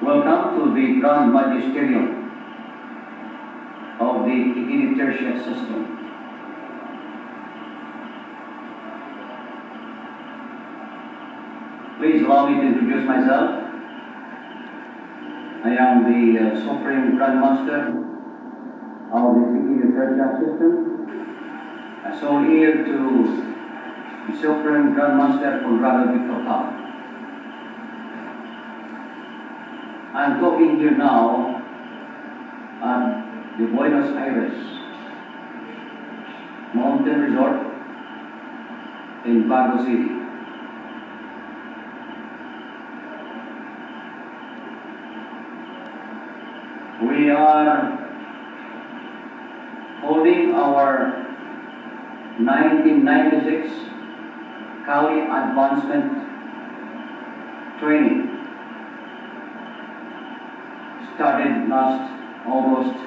Welcome to the Grand Magisterium of the Tertiary system. Please allow me to introduce myself. I am the Supreme Grand Master of the Tertiary system. I sold here to the Supreme Grand Master Conrado Victor Tal. I'm talking here now at the Buenos Aires Mountain Resort in Bago City. We are holding our 1996 Cali Advancement Training. Started last August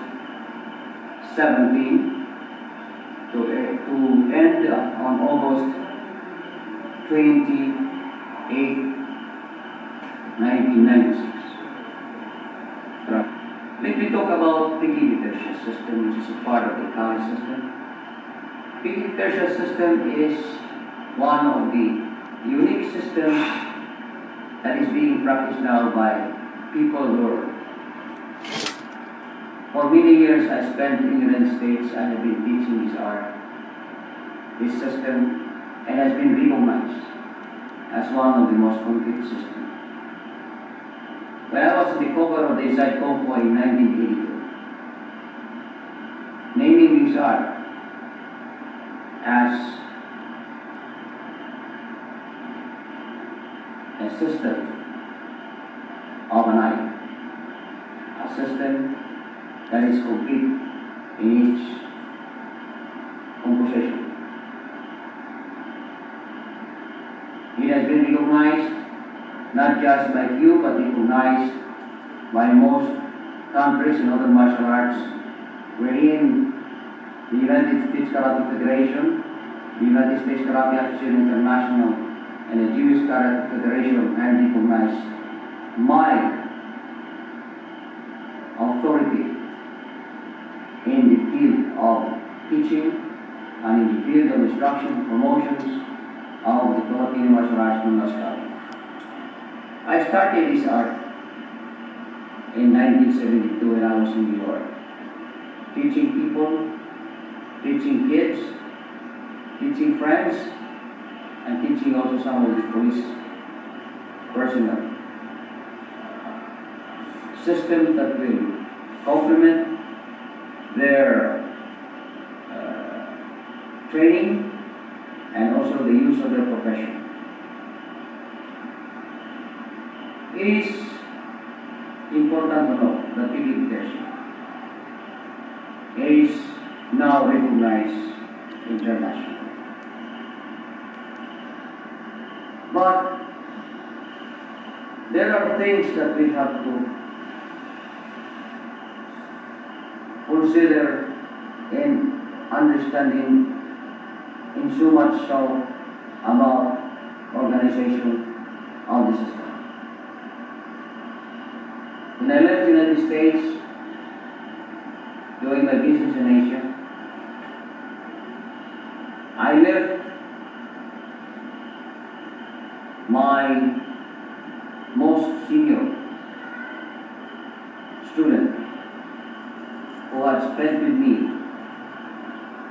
17 to end on August 28, 1996. Let me talk about the Tertiary system, which is a part of the Cali system. The Tertiary system is one of the unique systems that is being practiced now by people who are. For many years, I spent in the United States. I have been teaching this art, this system, and has been recognized as one of the most complete systems. When I was the cover of the Inside Kung Fu in 1982, naming this art as a system of an eye, a system that is complete in each composition. It has been recognized not just by few, but recognized by most countries in other martial arts, wherein the United States Karate Federation, the United States Karate Association International, and the Jewish Karate Federation have recognized my authority in the field of teaching and in the field of instruction, promotions of the Philippine martial arts known as Gaje. I started this art in 1972 when I was in New York, teaching people, teaching kids, teaching friends, and teaching also some of the police personnel. Systems that will complement their training and also the use of their profession. It is important to know that Tertiary is now recognized internationally. But there are things that we have to consider in understanding in so much so about organization of the system. When I left the United States doing my business in Asia, I left my most senior student who had spent with me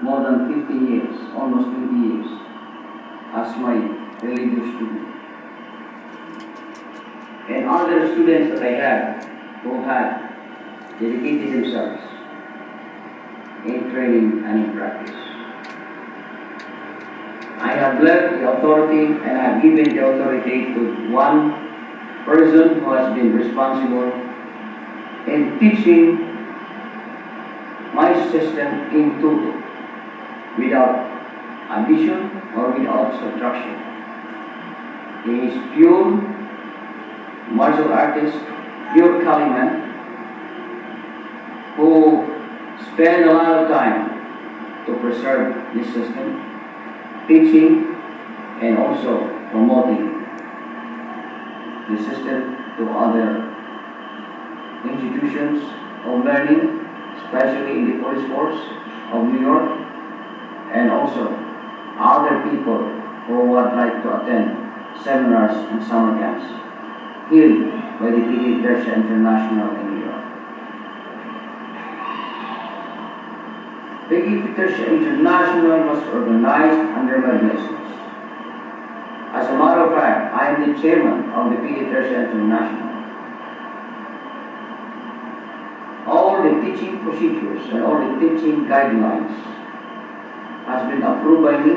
more than 15 years, almost 20 years, as my religious student. And other students that I had who had dedicated themselves in training and in practice. I have left the authority and I have given the authority to one person who has been responsible in teaching my system in total, without addition or without subtraction. He is pure martial artist, pure Kali man, who spend a lot of time to preserve this system, teaching and also promoting the system to other institutions of learning, especially in the police force of New York, and also other people who would like to attend seminars and summer camps held by the PE Tertia International in New York. PE Tertia International was organized under my blessings. As a matter of fact, I am the chairman of the PE Tertia International. All the teaching procedures and all the teaching guidelines has been approved by me,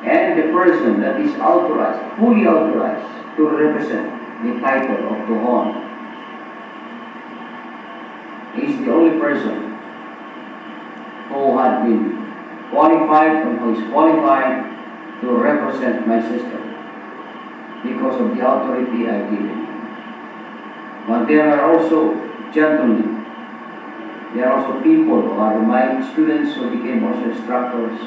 and the person that is authorized, fully authorized to represent the title of Tuhon is the only person who had been qualified and who is qualified to represent my system because of the authority I give him. But there are also gentlemen, there are also people who are my students who became also instructors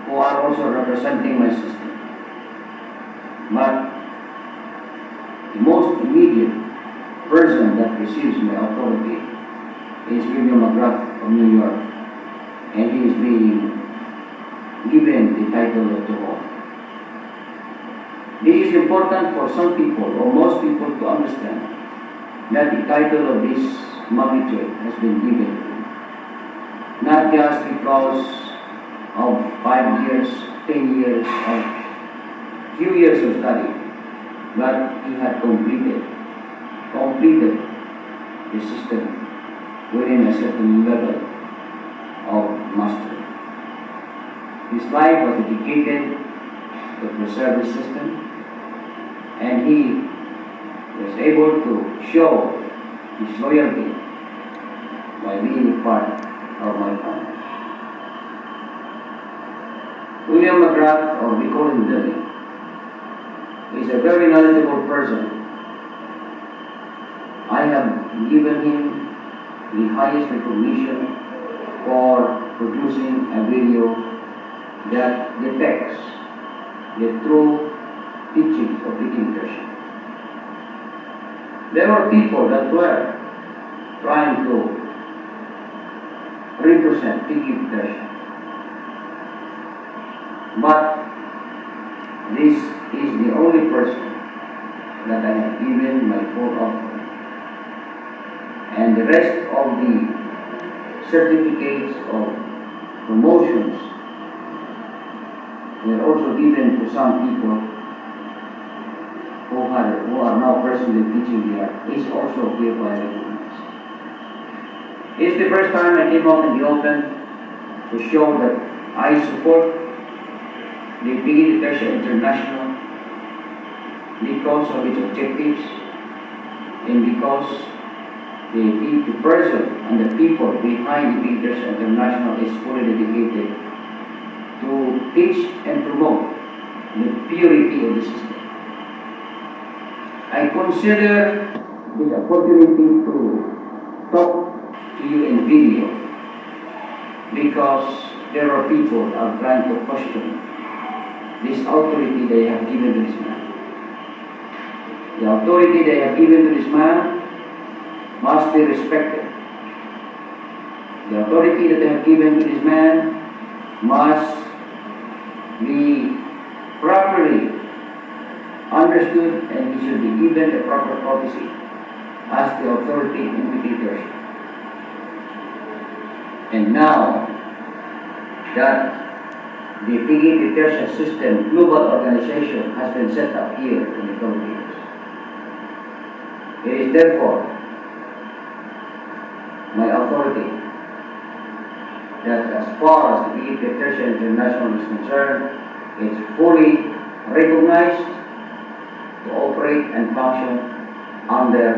who are also representing my system. But the most immediate person that receives my authority is McGrath of New York, and he is being given the title of Tuhon. This is important for some people or most people to understand that the title of this magnitude has been given to him, not just because of 5 years, 10 years, or few years of study, but he had completed the system within a certain level of mastery. His life was dedicated to preserve the system, and he was able to show his loyalty by being a part of my family. William McGrath, or we call him Billy, is a very knowledgeable person. I have given him the highest recognition for producing a video that depicts the true teachings of PE Tertia. There were people that were trying to represent PE Tertia, but this is the only person that I have given my full offering, and the rest of the certificates of promotions were also given to some people who are now presently teaching here, is also hereby recognized. It's the first time I came out in the open to show that I support the PE Tertia International because of its objectives and because the person and the people behind the PE Tertia International is fully dedicated to teach and promote the purity of the system. I consider the opportunity to talk to you in video because there are people that are trying to question this authority they have given to this man. The authority they have given to this man must be respected. The authority that they have given to this man must be properly understood, and he should be given the proper courtesy as the authority in PE Tertia. And now that the PE Tertia system global organization has been set up here in the Philippines, it is therefore my authority that as far as the PE Tertia International is concerned, it's fully recognized to operate and function under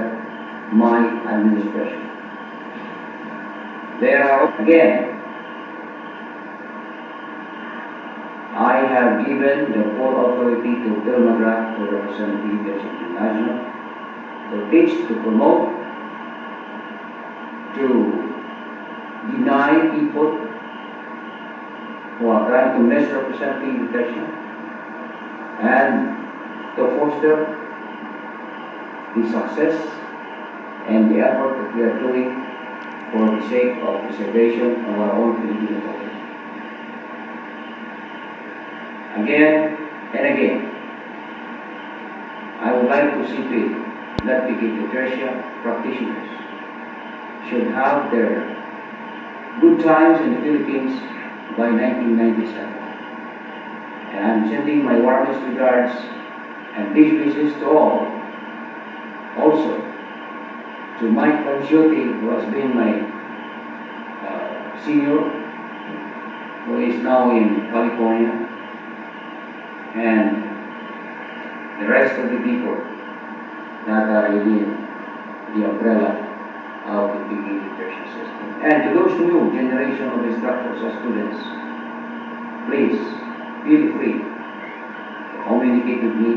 my administration. There are, again, I have given the full authority to Bill McGrath to represent PE Tertia International, to teach, to promote, to deny people who are trying to misrepresent PE Tertia, and to foster the success and the effort that we are doing for the sake of preservation of our own Filipino culture. Again and again, I would like to see to it that the Gaje tertia practitioners should have their good times in the Philippines by 1997. And I'm sending my warmest regards and best wishes to all. Also, to Mike Pancioti, who has been my senior, who is now in California, and the rest of the people that are in the umbrella of the Gaje tertia system. And to those new generation of instructors or students, please feel free to communicate with me,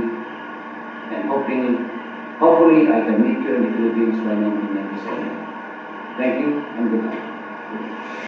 and hopefully I can meet you in the Philippines by 1997. Thank you and good night.